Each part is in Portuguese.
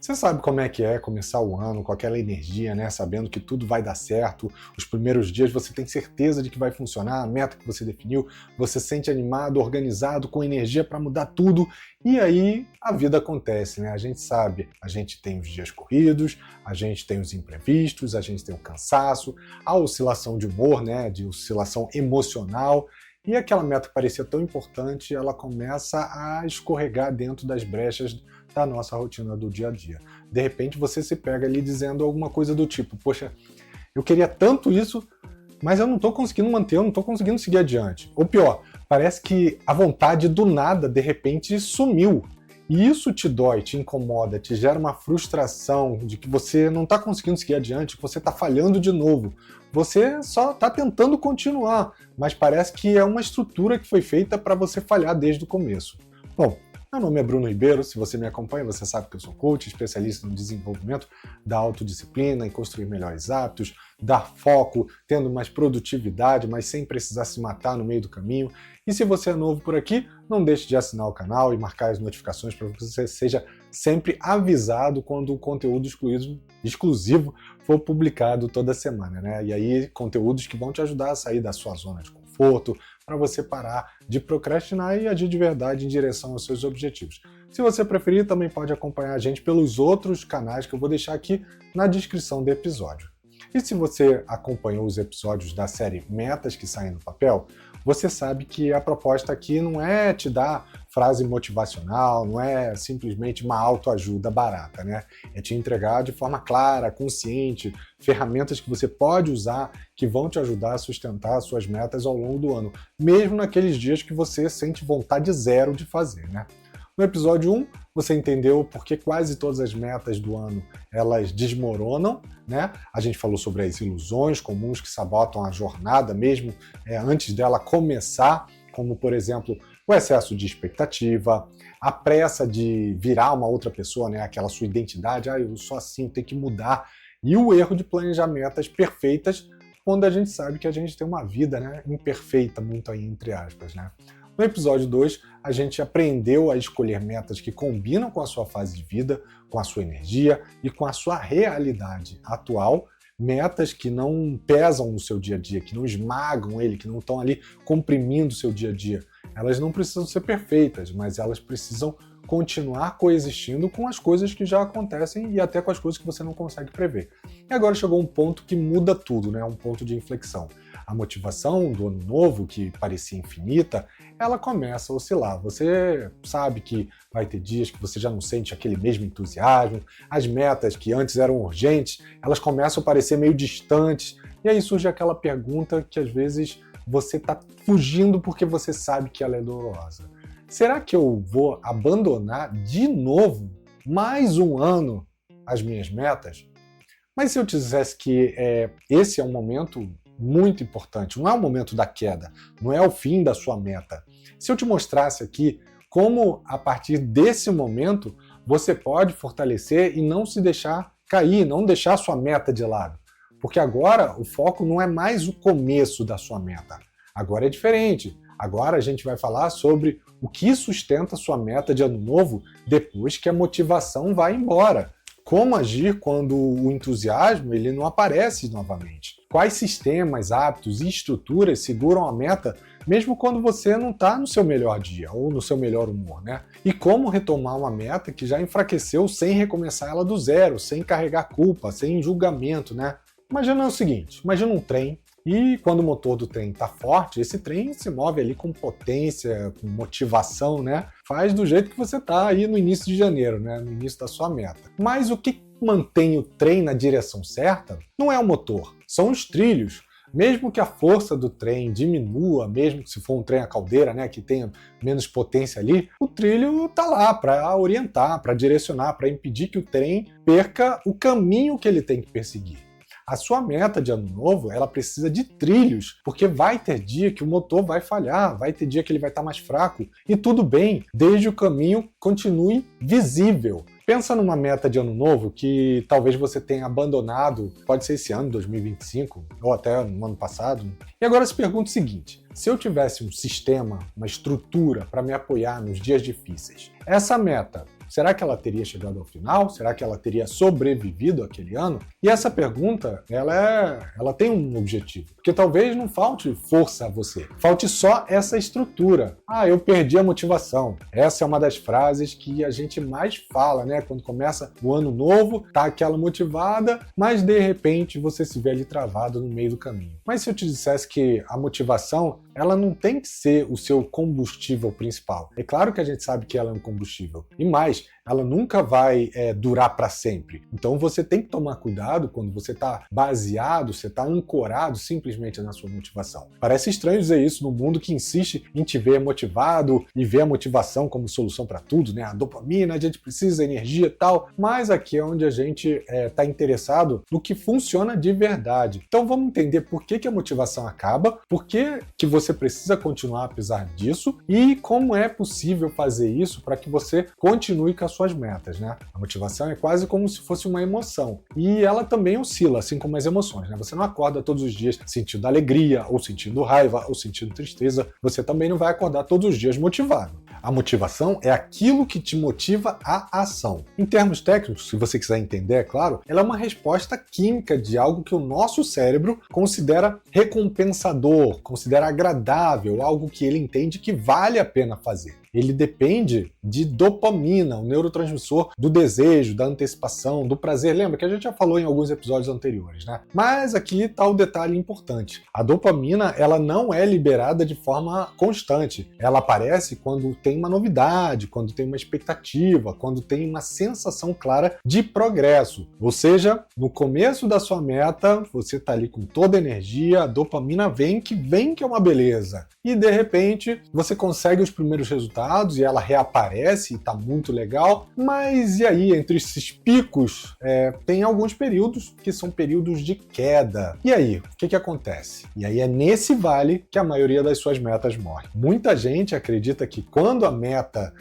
Você sabe como é começar o ano com aquela energia, né? Sabendo que tudo vai dar certo. Os primeiros dias você tem certeza de que vai funcionar, a meta que você definiu, você se sente animado, organizado, com energia para mudar tudo. E aí a vida acontece, né? A gente sabe, a gente tem os dias corridos, a gente tem os imprevistos, a gente tem o cansaço, a oscilação de humor, né? De oscilação emocional. E aquela meta que parecia tão importante, ela começa a escorregar dentro das brechas da nossa rotina do dia a dia. De repente você se pega ali dizendo alguma coisa do tipo, poxa, eu queria tanto isso, mas eu não estou conseguindo manter, eu não estou conseguindo seguir adiante. Ou pior, parece que a vontade do nada, de repente, sumiu. E isso te dói, te incomoda, te gera uma frustração de que você não está conseguindo seguir adiante, que você está falhando de novo. Você só está tentando continuar, mas parece que é uma estrutura que foi feita para você falhar desde o começo. Bom, meu nome é Bruno Ribeiro, se você me acompanha, você sabe que eu sou coach, especialista no desenvolvimento da autodisciplina, em construir melhores hábitos, dar foco, tendo mais produtividade, mas sem precisar se matar no meio do caminho. E se você é novo por aqui, não deixe de assinar o canal e marcar as notificações para que você seja sempre avisado quando o conteúdo exclusivo for publicado toda semana, né? E aí, conteúdos que vão te ajudar a sair da sua zona de conforto, para você parar de procrastinar e agir de verdade em direção aos seus objetivos. Se você preferir, também pode acompanhar a gente pelos outros canais que eu vou deixar aqui na descrição do episódio. E se você acompanhou os episódios da série Metas que Saem do Papel, você sabe que a proposta aqui não é te dar frase motivacional, não é simplesmente uma autoajuda barata, né? É te entregar de forma clara, consciente, ferramentas que você pode usar que vão te ajudar a sustentar as suas metas ao longo do ano, mesmo naqueles dias que você sente vontade zero de fazer, né? No episódio 1, você entendeu por que quase todas as metas do ano elas desmoronam, né? A gente falou sobre as ilusões comuns que sabotam a jornada mesmo antes dela começar, como, por exemplo, o excesso de expectativa, a pressa de virar uma outra pessoa, né? Aquela sua identidade, eu sou assim, tem que mudar, e o erro de planejar metas perfeitas quando a gente sabe que a gente tem uma vida, né, imperfeita, muito aí entre aspas, né? No episódio 2, a gente aprendeu a escolher metas que combinam com a sua fase de vida, com a sua energia e com a sua realidade atual, metas que não pesam no seu dia a dia, que não esmagam ele, que não estão ali comprimindo o seu dia a dia. Elas não precisam ser perfeitas, mas elas precisam continuar coexistindo com as coisas que já acontecem e até com as coisas que você não consegue prever. E agora chegou um ponto que muda tudo, né? Um ponto de inflexão. A motivação do ano novo, que parecia infinita, ela começa a oscilar. Você sabe que vai ter dias que você já não sente aquele mesmo entusiasmo, as metas que antes eram urgentes, elas começam a parecer meio distantes, e aí surge aquela pergunta que às vezes você está fugindo porque você sabe que ela é dolorosa. Será que eu vou abandonar de novo, mais um ano, as minhas metas? Mas se eu te dissesse que esse é um momento muito importante, não é o momento da queda, não é o fim da sua meta. Se eu te mostrasse aqui como, a partir desse momento, você pode fortalecer e não se deixar cair, não deixar a sua meta de lado. Porque agora o foco não é mais o começo da sua meta. Agora é diferente. Agora a gente vai falar sobre o que sustenta a sua meta de ano novo depois que a motivação vai embora. Como agir quando o entusiasmo ele não aparece novamente? Quais sistemas, hábitos e estruturas seguram a meta mesmo quando você não está no seu melhor dia ou no seu melhor humor, né? E como retomar uma meta que já enfraqueceu sem recomeçar ela do zero, sem carregar culpa, sem julgamento, né? Imagina o seguinte, imagina um trem e quando o motor do trem está forte, esse trem se move ali com potência, com motivação, né? Faz do jeito que você está aí no início de janeiro, né? No início da sua meta. Mas o que mantém o trem na direção certa não é o motor, são os trilhos. Mesmo que a força do trem diminua, mesmo que se for um trem a caldeira, né, que tenha menos potência ali, o trilho está lá para orientar, para direcionar, para impedir que o trem perca o caminho que ele tem que perseguir. A sua meta de ano novo, ela precisa de trilhos, porque vai ter dia que o motor vai falhar, vai ter dia que ele vai estar mais fraco, e tudo bem, desde o caminho continue visível. Pensa numa meta de ano novo que talvez você tenha abandonado, pode ser esse ano, 2025, ou até no ano passado. E agora se pergunta o seguinte, se eu tivesse um sistema, uma estrutura para me apoiar nos dias difíceis, essa meta será que ela teria chegado ao final? Será que ela teria sobrevivido aquele ano? E essa pergunta, ela tem um objetivo, porque talvez não falte força a você, falte só essa estrutura. Ah, eu perdi a motivação. Essa é uma das frases que a gente mais fala, né? Quando começa o ano novo, tá aquela motivada, mas de repente você se vê ali travado no meio do caminho. Mas se eu te dissesse que a motivação, ela não tem que ser o seu combustível principal. É claro que a gente sabe que ela é um combustível. E mais, ela nunca vai durar para sempre. Então você tem que tomar cuidado quando você está baseado, você está ancorado simplesmente na sua motivação. Parece estranho dizer isso no mundo que insiste em te ver motivado e ver a motivação como solução para tudo, né? A dopamina, a gente precisa, energia e tal. Mas aqui é onde a gente está interessado no que funciona de verdade. Então vamos entender por que a motivação acaba, por que você precisa continuar apesar disso e como é possível fazer isso para que você continue com as suas metas, né? A motivação é quase como se fosse uma emoção e ela também oscila, assim como as emoções, né? Você não acorda todos os dias sentindo alegria ou sentindo raiva ou sentindo tristeza, você também não vai acordar todos os dias motivado. A motivação é aquilo que te motiva à ação. Em termos técnicos, se você quiser entender, é claro, ela é uma resposta química de algo que o nosso cérebro considera recompensador, considera agradável, algo que ele entende que vale a pena fazer. Ele depende de dopamina, o neurotransmissor do desejo, da antecipação, do prazer. Lembra que a gente já falou em alguns episódios anteriores, né? Mas aqui está o detalhe importante. A dopamina, ela não é liberada de forma constante. Ela aparece quando tem uma novidade, quando tem uma expectativa, quando tem uma sensação clara de progresso. Ou seja, no começo da sua meta, você está ali com toda a energia, a dopamina vem que é uma beleza. E de repente, você consegue os primeiros resultados e ela reaparece e está muito legal, mas e aí, entre esses picos, tem alguns períodos que são períodos de queda. E aí, o que acontece? E aí é nesse vale que a maioria das suas metas morre. Muita gente acredita que quando a meta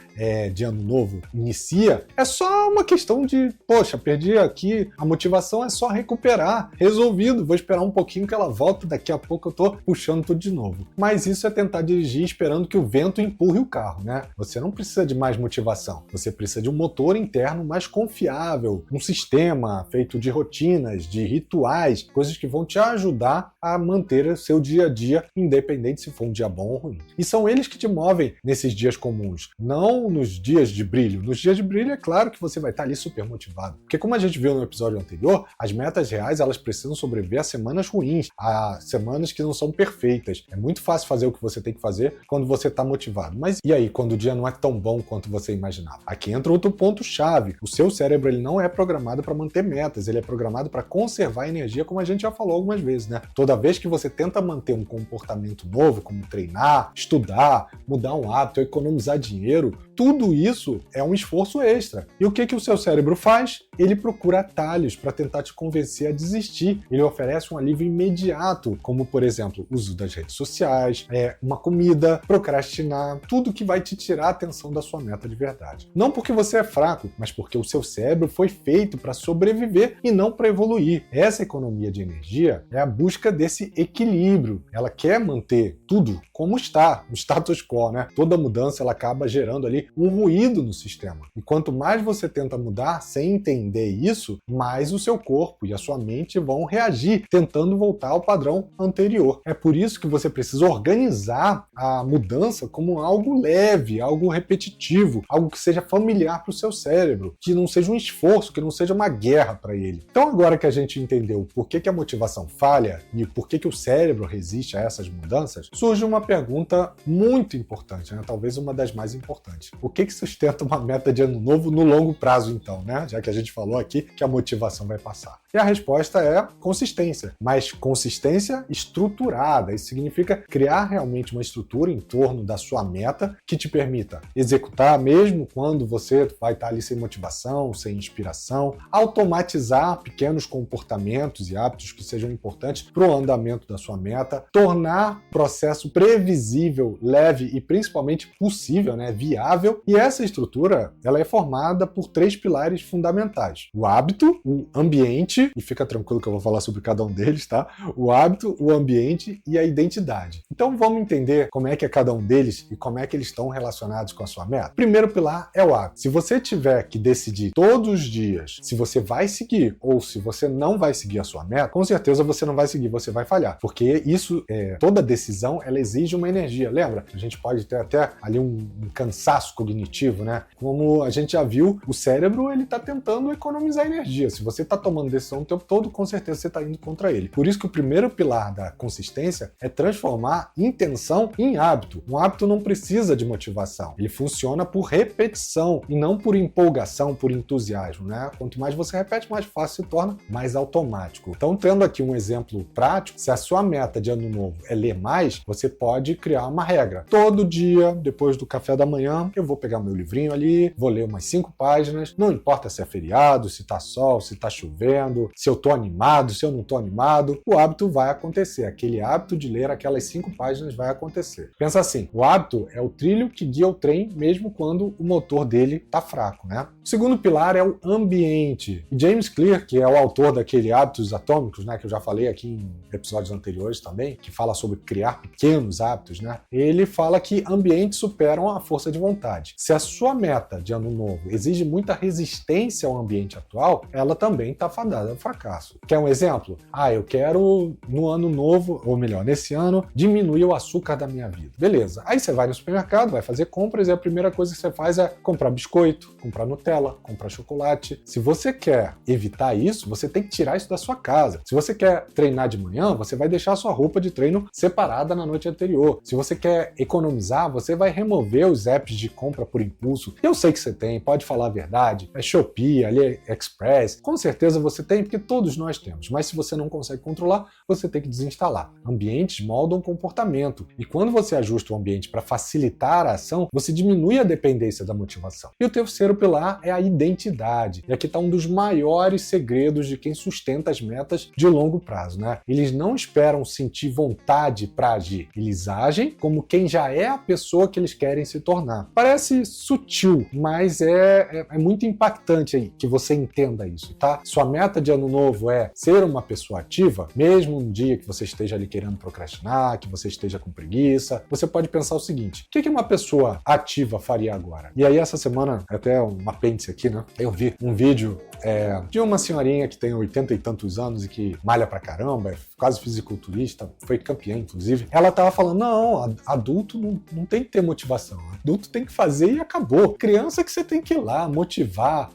de ano novo inicia, é só uma questão de, poxa, perdi aqui, a motivação é só recuperar, resolvido, vou esperar um pouquinho que ela volta, daqui a pouco eu tô puxando tudo de novo. Mas isso é tentar dirigir esperando que o vento empurre o carro, né? Você não precisa de mais motivação, você precisa de um motor interno mais confiável, um sistema feito de rotinas, de rituais, coisas que vão te ajudar a manter o seu dia a dia, independente se for um dia bom ou ruim. E são eles que te movem nesses dias comuns, não nos dias de brilho. Nos dias de brilho é claro que você vai estar ali super motivado, porque como a gente viu no episódio anterior, as metas reais elas precisam sobreviver a semanas ruins, a semanas que não são perfeitas. É muito fácil fazer o que você tem que fazer quando você está motivado, mas e aí, quando o dia não é tão bom quanto você imaginava? Aqui entra outro ponto-chave. O seu cérebro ele não é programado para manter metas, ele é programado para conservar energia, como a gente já falou algumas vezes, né? Toda vez que você tenta manter um comportamento novo, como treinar, estudar, mudar um hábito, economizar dinheiro, tudo isso é um esforço extra. E o que o seu cérebro faz? Ele procura atalhos para tentar te convencer a desistir. Ele oferece um alívio imediato, como, por exemplo, o uso das redes sociais, uma comida, procrastinar, tudo que vai te tirar a atenção da sua meta de verdade. Não porque você é fraco, mas porque o seu cérebro foi feito para sobreviver e não para evoluir. Essa economia de energia é a busca desse equilíbrio. Ela quer manter tudo como está, no status quo, né? Toda mudança ela acaba gerando ali um ruído no sistema. E quanto mais você tenta mudar sem entender isso, mais o seu corpo e a sua mente vão reagir, tentando voltar ao padrão anterior. É por isso que você precisa organizar a mudança como algo leve, algo repetitivo, algo que seja familiar para o seu cérebro, que não seja um esforço, que não seja uma guerra para ele. Então agora que a gente entendeu por que a motivação falha e por que o cérebro resiste a essas mudanças, surge uma pergunta muito importante, né? Talvez uma das mais importantes. O que sustenta uma meta de ano novo no longo prazo, então, né? Já que a gente falou aqui que a motivação vai passar. E a resposta é consistência, mas consistência estruturada. Isso significa criar realmente uma estrutura em torno da sua meta que te permita executar mesmo quando você vai estar ali sem motivação, sem inspiração, automatizar pequenos comportamentos e hábitos que sejam importantes para o andamento da sua meta, tornar o processo previsível, leve e principalmente possível, né, viável. E essa estrutura ela é formada por 3 pilares fundamentais: o hábito, o ambiente ambiente, e fica tranquilo que eu vou falar sobre cada um deles, tá? O hábito, o ambiente e a identidade. Então vamos entender como é que é cada um deles e como é que eles estão relacionados com a sua meta. O primeiro pilar é o hábito. Se você tiver que decidir todos os dias se você vai seguir ou se você não vai seguir a sua meta, com certeza você não vai seguir, você vai falhar. Porque toda decisão, ela exige uma energia. Lembra? A gente pode ter até ali um cansaço cognitivo, né? Como a gente já viu, o cérebro, ele tá tentando economizar energia. Se você tá tomando decisão o tempo todo, com certeza você tá indo contra ele. Por isso que o primeiro pilar da consistência é transformar intenção em hábito. Um hábito não precisa de motivação. Ele funciona por repetição e não por empolgação, por entusiasmo, né? Quanto mais você repete, mais fácil se torna, mais automático. Então, tendo aqui um exemplo prático, se a sua meta de ano novo é ler mais, você pode criar uma regra. Todo dia, depois do café da manhã, eu vou pegar meu livrinho ali, vou ler umas 5 páginas, não importa se é feriado, se tá sol, se tá chovendo, se eu tô animado, se eu não tô animado, o hábito vai acontecer. Aquele hábito de ler aquelas 5 páginas vai acontecer. Pensa assim, o hábito é o trilho que guia o trem mesmo quando o motor dele tá fraco, né? O segundo pilar é o ambiente. E James Clear, que é o autor daquele Hábitos Atômicos, né, que eu já falei aqui em episódios anteriores também, que fala sobre criar pequenos hábitos, né? Ele fala que ambientes superam a força de vontade. Se a sua meta de ano novo exige muita resistência ao ambiente atual, ela também está fadada ao fracasso. Quer um exemplo? Eu quero no ano novo, ou melhor, nesse ano, diminuir o açúcar da minha vida. Beleza. Aí você vai no supermercado, vai fazer compras e a primeira coisa que você faz é comprar biscoito, comprar Nutella, comprar chocolate. Se você quer evitar isso, você tem que tirar isso da sua casa. Se você quer treinar de manhã, você vai deixar a sua roupa de treino separada na noite anterior. Se você quer economizar, você vai remover os apps de compra por impulso. Eu sei que você tem, pode falar a verdade. É Shopee, AliExpress. Com certeza você tem, porque todos nós temos. Mas se você não consegue controlar, você tem que desinstalar. Ambientes moldam comportamento. E quando você ajusta o ambiente para facilitar a ação, você diminui a dependência da motivação. E o terceiro pilar é a identidade. E aqui está um dos maiores segredos de quem sustenta as metas de longo prazo, né? Eles não esperam sentir vontade para agir. Eles agem como quem já é a pessoa que eles querem se tornar. Parece sutil, mas é muito impactante aí que você entenda isso, tá? Sua meta de ano novo é ser uma pessoa ativa, mesmo um dia que você esteja ali querendo procrastinar, que você esteja com preguiça, você pode pensar o seguinte: o que uma pessoa ativa faria agora? E aí essa semana, até um apêndice aqui, né? Eu vi um vídeo de uma senhorinha que tem 80 e tantos anos e que malha pra caramba, é quase fisiculturista, foi campeã, inclusive. Ela tava falando, não, adulto não tem que ter motivação. Adulto tem que fazer e acabou. Criança que você tem que ir lá, motivar.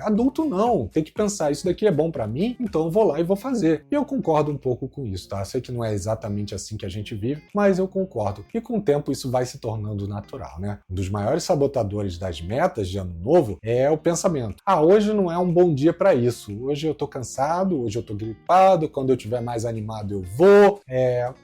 Adulto não, tem que pensar, isso daqui é bom pra mim, então eu vou lá e vou fazer. E eu concordo um pouco com isso, tá? Sei que não é exatamente assim que a gente vive, mas eu concordo. E com o tempo isso vai se tornando natural, né? Um dos maiores sabotadores das metas de ano novo é o pensamento. Hoje não é um bom dia pra isso. Hoje eu tô cansado, hoje eu tô gripado, quando eu estiver mais animado eu vou.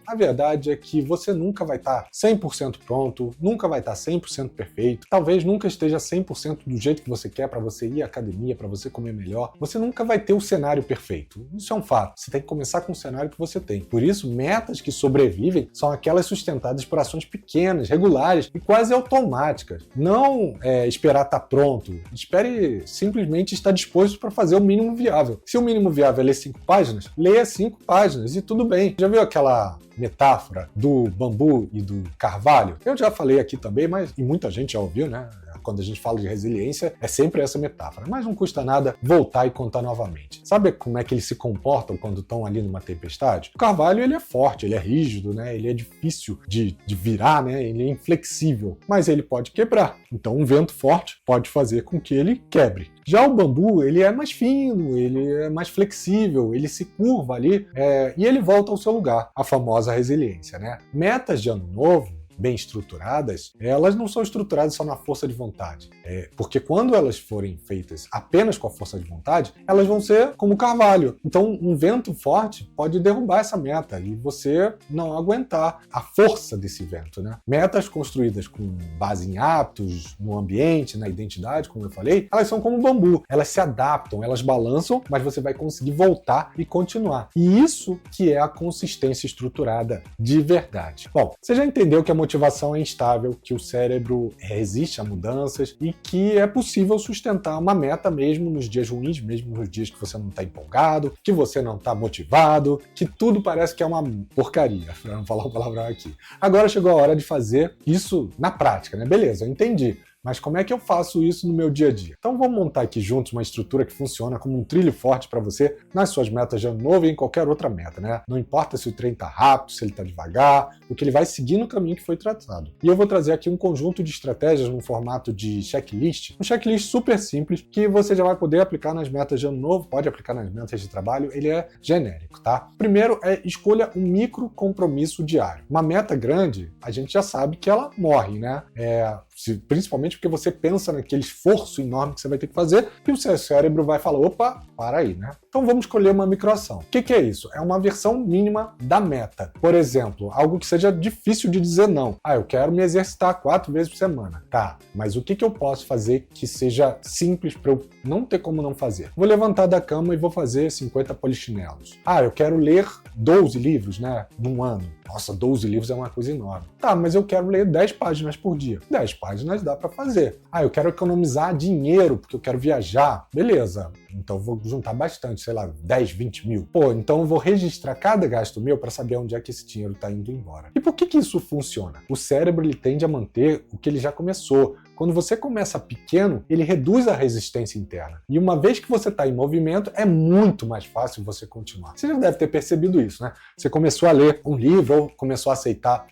A verdade é que você nunca vai estar 100% pronto, nunca vai estar 100% perfeito, talvez nunca esteja 100% do jeito que você quer para você ir à academia, para você comer melhor. Você nunca vai ter o cenário perfeito. Isso é um fato. Você tem que começar com o cenário que você tem. Por isso, metas que sobrevivem são aquelas sustentadas por ações pequenas, regulares e quase automáticas. Não esperar estar pronto. Espere simplesmente estar disposto para fazer o mínimo viável. Se o mínimo viável é ler 5 páginas, leia 5 páginas e tudo bem. Já viu aquela metáfora do bambu e do carvalho? Eu já falei aqui também, e muita gente já ouviu, né? Quando a gente fala de resiliência, é sempre essa metáfora. Mas não custa nada voltar e contar novamente. Sabe como é que eles se comportam quando estão ali numa tempestade? O carvalho, ele é forte, ele é rígido, né? Ele é difícil de virar, né? Ele é inflexível, mas ele pode quebrar. Então, um vento forte pode fazer com que ele quebre. Já o bambu, ele é mais fino, ele é mais flexível, ele se curva ali e ele volta ao seu lugar. A famosa resiliência, né? Metas de ano novo, bem estruturadas, elas não são estruturadas só na força de vontade. Porque quando elas forem feitas apenas com a força de vontade, elas vão ser como carvalho. Então, um vento forte pode derrubar essa meta e você não aguentar a força desse vento, né? Metas construídas com base em hábitos, no ambiente, na identidade, como eu falei, elas são como bambu. Elas se adaptam, elas balançam, mas você vai conseguir voltar e continuar. E isso que é a consistência estruturada de verdade. Bom, você já entendeu que a motivação é instável, que o cérebro resiste a mudanças e que é possível sustentar uma meta mesmo nos dias ruins, mesmo nos dias que você não está empolgado, que você não está motivado, que tudo parece que é uma porcaria, para não falar um palavrão aqui. Agora chegou a hora de fazer isso na prática, né? Beleza, eu entendi. Mas como é que eu faço isso no meu dia a dia? Então vamos montar aqui juntos uma estrutura que funciona como um trilho forte para você nas suas metas de ano novo e em qualquer outra meta, né? Não importa se o trem está rápido, se ele está devagar, porque ele vai seguir no caminho que foi tratado. E eu vou trazer aqui um conjunto de estratégias no formato de checklist, um checklist super simples que você já vai poder aplicar nas metas de ano novo, pode aplicar nas metas de trabalho, ele é genérico, tá? Primeiro é escolha um micro compromisso diário. Uma meta grande, a gente já sabe que ela morre, né? Principalmente porque você pensa naquele esforço enorme que você vai ter que fazer e o seu cérebro vai falar, opa, para aí, né? Então vamos escolher uma microação. O que é isso? É uma versão mínima da meta. Por exemplo, algo que seja difícil de dizer não. Eu quero me exercitar 4 vezes por semana. Tá, mas o que eu posso fazer que seja simples para eu não ter como não fazer? Vou levantar da cama e vou fazer 50 polichinelos. Eu quero ler 12 livros, né, num ano. Nossa, 12 livros é uma coisa enorme. Tá, mas eu quero ler 10 páginas por dia. 10 páginas dá para fazer. Eu quero economizar dinheiro porque eu quero viajar. Beleza, então vou juntar bastante, sei lá, 10, 20 mil. Então eu vou registrar cada gasto meu para saber onde é que esse dinheiro está indo embora. E por que isso funciona? O cérebro ele tende a manter o que ele já começou. Quando você começa pequeno, ele reduz a resistência interna. E uma vez que você está em movimento, é muito mais fácil você continuar. Você já deve ter percebido isso, né? Você começou a ler um livro ou começou a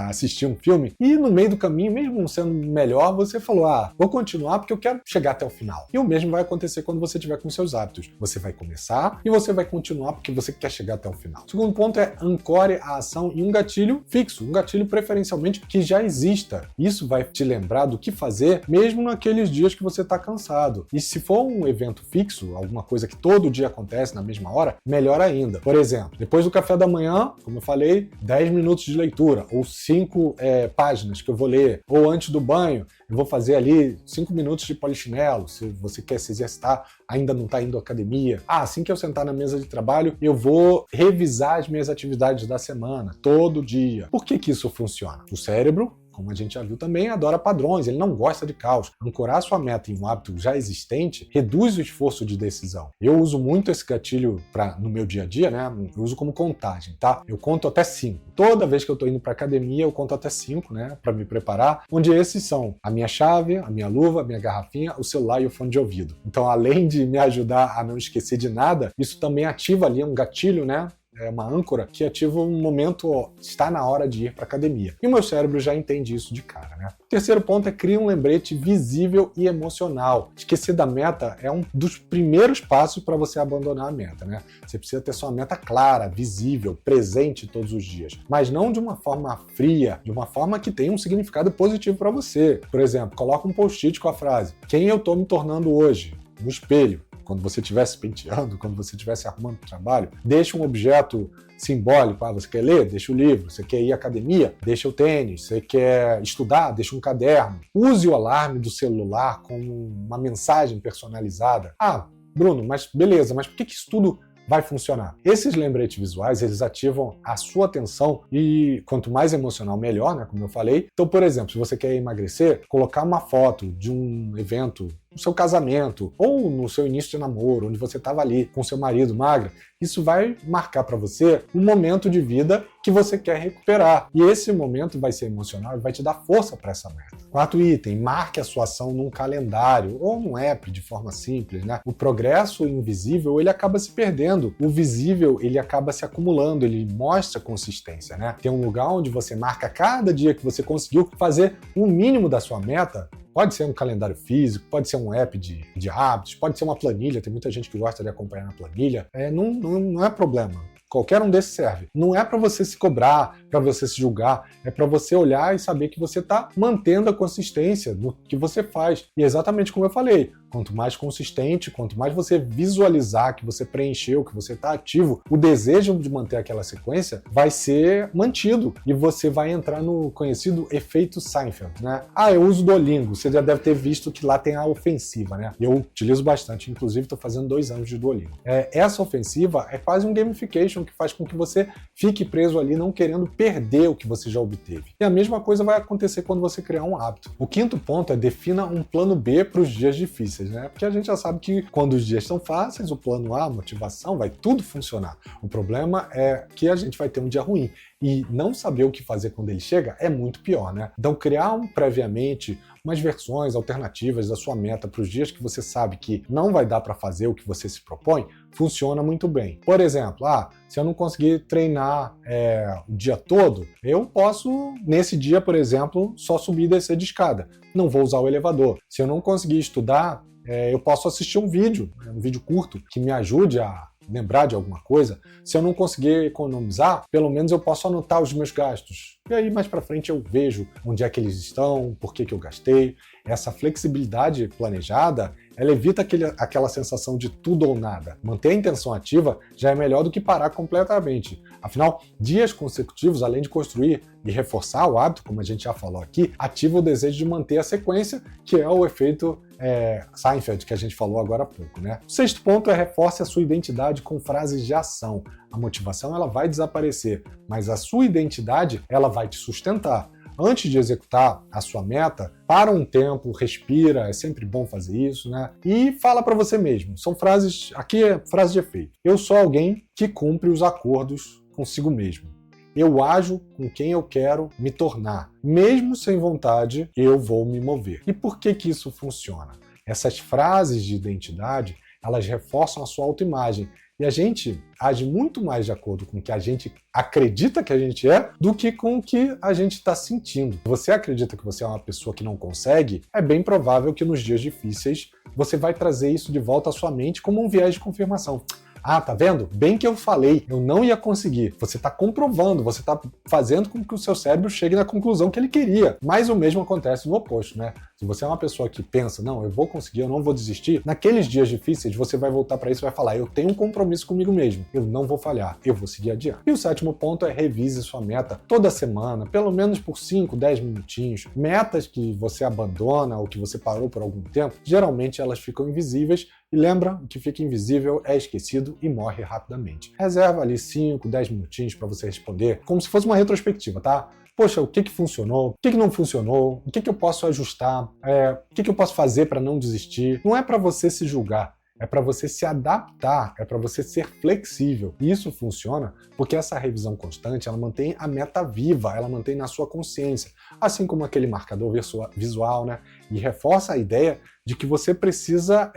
assistir um filme e no meio do caminho, mesmo não sendo melhor, você falou, vou continuar porque eu quero chegar até o final. E o mesmo vai acontecer quando você tiver com seus hábitos. Você vai começar e você vai continuar porque você quer chegar até o final. O segundo ponto é ancore a ação em um gatilho fixo, um gatilho preferencialmente que já exista. Isso vai te lembrar do que fazer mesmo naqueles dias que você está cansado. E se for um evento fixo, alguma coisa que todo dia acontece na mesma hora, melhor ainda. Por exemplo, depois do café da manhã, como eu falei, 10 minutos de leitura ou 5 páginas que eu vou ler, ou antes do banho, eu vou fazer ali 5 minutos de polichinelo, se você quer se exercitar, ainda não está indo à academia. Assim que eu sentar na mesa de trabalho, eu vou revisar as minhas atividades da semana, todo dia. Por que isso funciona? O cérebro, como a gente já viu também, adora padrões, ele não gosta de caos. Ancorar sua meta em um hábito já existente reduz o esforço de decisão. Eu uso muito esse gatilho no meu dia a dia, né? Eu uso como contagem, tá? Eu conto até 5. Toda vez que eu estou indo para academia, eu conto até 5, né? Para me preparar, onde esses são a minha chave, a minha luva, a minha garrafinha, o celular e o fone de ouvido. Então, além de me ajudar a não esquecer de nada, isso também ativa ali um gatilho, né? É uma âncora que ativa um momento, está na hora de ir para a academia. E o meu cérebro já entende isso de cara, né? O terceiro ponto é criar um lembrete visível e emocional. Esquecer da meta é um dos primeiros passos para você abandonar a meta, né? Você precisa ter sua meta clara, visível, presente todos os dias. Mas não de uma forma fria, de uma forma que tenha um significado positivo para você. Por exemplo, coloca um post-it com a frase: quem eu estou me tornando hoje? No espelho. Quando você estiver se penteando, quando você estiver se arrumando para o trabalho, deixa um objeto simbólico. Você quer ler? Deixa o livro. Você quer ir à academia? Deixa o tênis. Você quer estudar? Deixa um caderno. Use o alarme do celular como uma mensagem personalizada. Bruno, mas beleza, mas por que isso tudo vai funcionar? Esses lembretes visuais, eles ativam a sua atenção e quanto mais emocional, melhor, né? Como eu falei. Então, por exemplo, se você quer emagrecer, colocar uma foto de um evento no seu casamento ou no seu início de namoro, onde você estava ali com seu marido magra, isso vai marcar para você um momento de vida que você quer recuperar. E esse momento vai ser emocional e vai te dar força para essa meta. Quarto item, marque a sua ação num calendário ou num app de forma simples, né? O progresso invisível, ele acaba se perdendo. O visível, ele acaba se acumulando, ele mostra consistência, né? Tem um lugar onde você marca cada dia que você conseguiu fazer o mínimo da sua meta. Pode ser um calendário físico, pode ser um app de hábitos, pode ser uma planilha, tem muita gente que gosta de acompanhar na planilha. Não é problema. Qualquer um desses serve. Não é para você se cobrar, para você se julgar, é para você olhar e saber que você está mantendo a consistência no que você faz. E é exatamente como eu falei, quanto mais consistente, quanto mais você visualizar que você preencheu, que você está ativo, o desejo de manter aquela sequência vai ser mantido e você vai entrar no conhecido efeito Seinfeld, né? Eu uso Duolingo, você já deve ter visto que lá tem a ofensiva, né? Eu utilizo bastante, inclusive estou fazendo 2 anos de Duolingo. Essa ofensiva é quase um gamification deixam, que faz com que você fique preso ali, não querendo perder o que você já obteve. E a mesma coisa vai acontecer quando você criar um hábito. O quinto ponto é defina um plano B para os dias difíceis, né? Porque a gente já sabe que quando os dias são fáceis, o plano A, a motivação, vai tudo funcionar. O problema é que a gente vai ter um dia ruim. E não saber o que fazer quando ele chega é muito pior, né? Então, criar previamente umas versões alternativas da sua meta para os dias que você sabe que não vai dar para fazer o que você se propõe, funciona muito bem. Por exemplo, se eu não conseguir treinar o dia todo, eu posso, nesse dia, por exemplo, só subir e descer de escada. Não vou usar o elevador. Se eu não conseguir estudar, eu posso assistir um vídeo curto, que me ajude a lembrar de alguma coisa. Se eu não conseguir economizar, pelo menos eu posso anotar os meus gastos. E aí, mais para frente, eu vejo onde é que eles estão, por que eu gastei. Essa flexibilidade planejada, ela evita aquela sensação de tudo ou nada. Manter a intenção ativa já é melhor do que parar completamente. Afinal, dias consecutivos, além de construir e reforçar o hábito, como a gente já falou aqui, ativa o desejo de manter a sequência, que é o efeito Seinfeld, que a gente falou agora há pouco, né? O sexto ponto é reforce a sua identidade com frases de ação. A motivação ela vai desaparecer, mas a sua identidade ela vai te sustentar. Antes de executar a sua meta, para um tempo, respira, é sempre bom fazer isso, né? E fala para você mesmo. São frases, aqui é frase de efeito. Eu sou alguém que cumpre os acordos consigo mesmo. Eu ajo com quem eu quero me tornar. Mesmo sem vontade, eu vou me mover. E por que isso funciona? Essas frases de identidade, elas reforçam a sua autoimagem. E a gente age muito mais de acordo com o que a gente acredita que a gente é do que com o que a gente está sentindo. Se você acredita que você é uma pessoa que não consegue, é bem provável que nos dias difíceis você vai trazer isso de volta à sua mente como um viés de confirmação. Tá vendo? Bem que eu falei, eu não ia conseguir. Você está comprovando, você está fazendo com que o seu cérebro chegue na conclusão que ele queria. Mas o mesmo acontece no oposto, né? Se você é uma pessoa que pensa, não, eu vou conseguir, eu não vou desistir, naqueles dias difíceis você vai voltar para isso e vai falar, eu tenho um compromisso comigo mesmo, eu não vou falhar, eu vou seguir adiante. E o sétimo ponto é revise sua meta toda semana, pelo menos por 5, 10 minutinhos. Metas que você abandona ou que você parou por algum tempo, geralmente elas ficam invisíveis. E lembra, o que fica invisível é esquecido e morre rapidamente. Reserva ali 5, 10 minutinhos para você responder, como se fosse uma retrospectiva, tá? Poxa, o que funcionou? O que não funcionou? O que eu posso ajustar? O que eu posso fazer para não desistir? Não é para você se julgar, é para você se adaptar, é para você ser flexível. E isso funciona porque essa revisão constante, ela mantém a meta viva, ela mantém na sua consciência, assim como aquele marcador visual, né? E reforça a ideia de que você precisa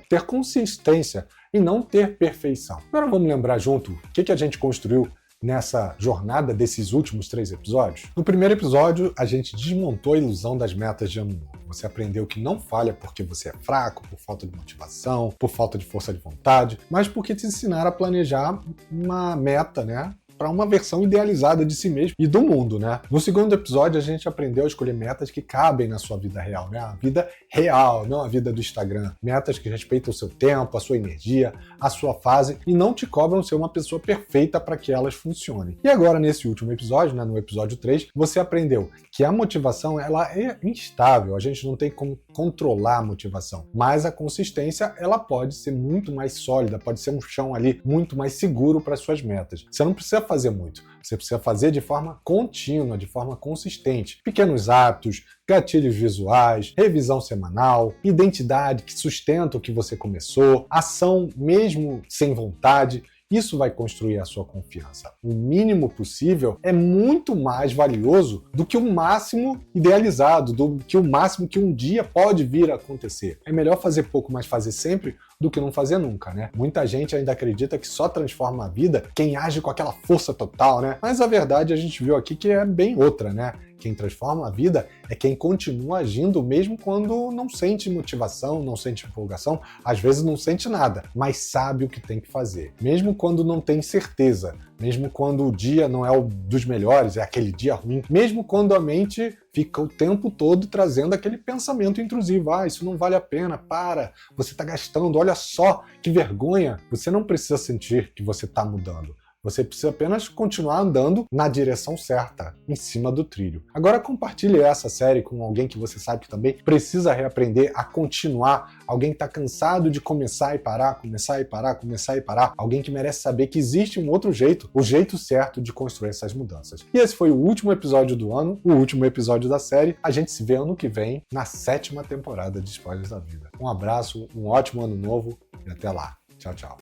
ter consistência e não ter perfeição. Agora vamos lembrar junto o que a gente construiu nessa jornada desses últimos 3 episódios. No primeiro episódio, a gente desmontou a ilusão das metas de ano novo. Você aprendeu que não falha porque você é fraco, por falta de motivação, por falta de força de vontade, mas porque te ensinaram a planejar uma meta, né? Para uma versão idealizada de si mesmo e do mundo, né? No segundo episódio, a gente aprendeu a escolher metas que cabem na sua vida real, né? A vida real, não a vida do Instagram. Metas que respeitam o seu tempo, a sua energia, a sua fase e não te cobram ser uma pessoa perfeita para que elas funcionem. E agora, nesse último episódio, né, no episódio 3, você aprendeu que a motivação ela é instável, a gente não tem como controlar a motivação, mas a consistência ela pode ser muito mais sólida, pode ser um chão ali muito mais seguro para as suas metas. Você não precisa fazer muito, você precisa fazer de forma contínua, de forma consistente. Pequenos hábitos, gatilhos visuais, revisão semanal, identidade que sustenta o que você começou, ação mesmo sem vontade. Isso vai construir a sua confiança. O mínimo possível é muito mais valioso do que o máximo idealizado, do que o máximo que um dia pode vir a acontecer. É melhor fazer pouco, mas fazer sempre, do que não fazer nunca, né? Muita gente ainda acredita que só transforma a vida quem age com aquela força total, né? Mas a verdade a gente viu aqui que é bem outra, né? Quem transforma a vida é quem continua agindo mesmo quando não sente motivação, não sente empolgação, às vezes não sente nada, mas sabe o que tem que fazer. Mesmo quando não tem certeza, mesmo quando o dia não é o dos melhores, é aquele dia ruim, mesmo quando a mente fica o tempo todo trazendo aquele pensamento intrusivo, isso não vale a pena, para, você está gastando, olha só que vergonha. Você não precisa sentir que você está mudando. Você precisa apenas continuar andando na direção certa, em cima do trilho. Agora compartilhe essa série com alguém que você sabe que também precisa reaprender a continuar, alguém que está cansado de começar e parar, começar e parar, começar e parar, alguém que merece saber que existe um outro jeito, o jeito certo de construir essas mudanças. E esse foi o último episódio do ano, o último episódio da série. A gente se vê ano que vem na 7ª temporada de Spoilers da Vida. Um abraço, um ótimo ano novo e até lá. Tchau, tchau.